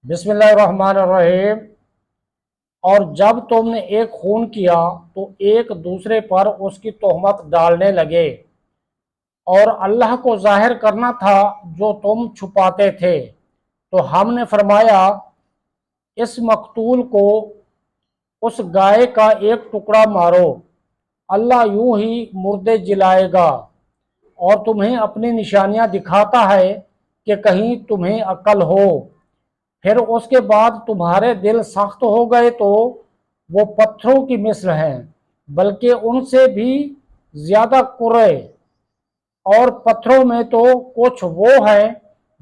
بسم اللہ الرحمن الرحیم۔ اور جب تم نے ایک خون کیا تو ایک دوسرے پر اس کی تہمت ڈالنے لگے، اور اللہ کو ظاہر کرنا تھا جو تم چھپاتے تھے، تو ہم نے فرمایا اس مقتول کو اس گائے کا ایک ٹکڑا مارو، اللہ یوں ہی مردے جلائے گا اور تمہیں اپنی نشانیاں دکھاتا ہے کہ کہیں تمہیں عقل ہو۔ پھر اس کے بعد تمہارے دل سخت ہو گئے تو وہ پتھروں کی مثل ہیں، بلکہ ان سے بھی زیادہ کرے، اور پتھروں میں تو کچھ وہ ہیں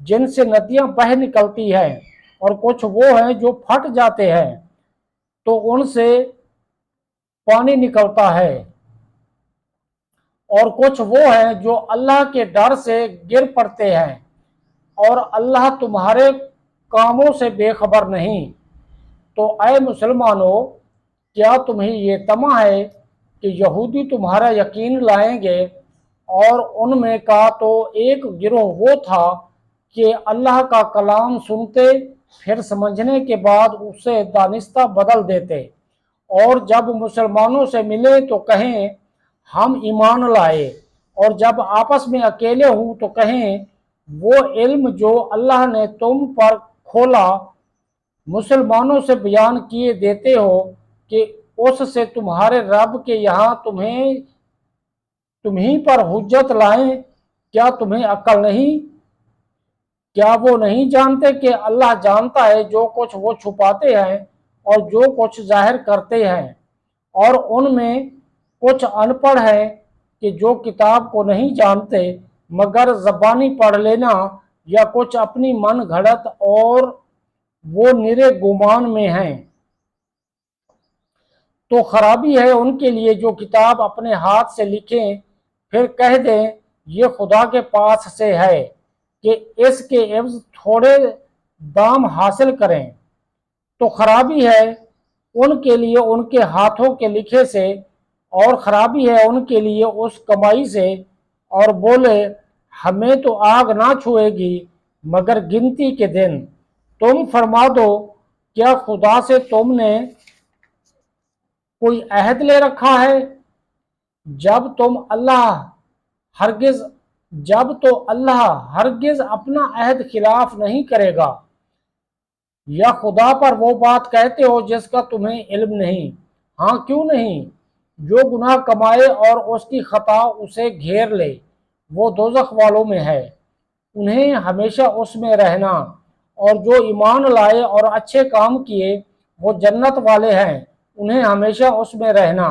جن سے ندیاں بہہ نکلتی ہیں، اور کچھ وہ ہیں جو پھٹ جاتے ہیں تو ان سے پانی نکلتا ہے، اور کچھ وہ ہیں جو اللہ کے ڈر سے گر پڑتے ہیں، اور اللہ تمہارے کاموں سے بے خبر نہیں۔ تو اے مسلمانوں، کیا تمہیں یہ طمع ہے کہ یہودی تمہارا یقین لائیں گے؟ اور ان میں کا تو ایک گروہ وہ تھا کہ اللہ کا کلام سنتے، پھر سمجھنے کے بعد اسے دانستہ بدل دیتے، اور جب مسلمانوں سے ملے تو کہیں ہم ایمان لائے، اور جب آپس میں اکیلے ہوں تو کہیں وہ علم جو اللہ نے تم پر کھولا مسلمانوں سے بیان کیے دیتے ہو کہ اس سے تمہارے رب کے یہاں تمہیں پر حجت لائیں۔ کیا تمہیں عقل نہیں؟ کیا وہ نہیں جانتے کہ اللہ جانتا ہے جو کچھ وہ چھپاتے ہیں اور جو کچھ ظاہر کرتے ہیں؟ اور ان میں کچھ ان پڑھ ہیں کہ جو کتاب کو نہیں جانتے مگر زبانی پڑھ لینا، یا کچھ اپنی من گھڑت، اور وہ نرے گمان میں ہیں۔ تو خرابی ہے ان کے لیے جو کتاب اپنے ہاتھ سے لکھیں پھر کہہ دیں یہ خدا کے پاس سے ہے، کہ اس کے عوض تھوڑے دام حاصل کریں۔ تو خرابی ہے ان کے لیے ان کے ہاتھوں کے لکھے سے، اور خرابی ہے ان کے لیے اس کمائی سے، اور بولے ہمیں تو آگ نہ چھوئے گی مگر گنتی کے دن۔ تم فرما دو کیا خدا سے تم نے کوئی عہد لے رکھا ہے؟ جب تو اللہ ہرگز اپنا عہد خلاف نہیں کرے گا۔ یا خدا پر وہ بات کہتے ہو جس کا تمہیں علم نہیں؟ ہاں کیوں نہیں؟ جو گناہ کمائے اور اس کی خطا اسے گھیر لے وہ دوزخ والوں میں ہے، انہیں ہمیشہ اس میں رہنا، اور جو ایمان لائے اور اچھے کام کیے وہ جنت والے ہیں، انہیں ہمیشہ اس میں رہنا۔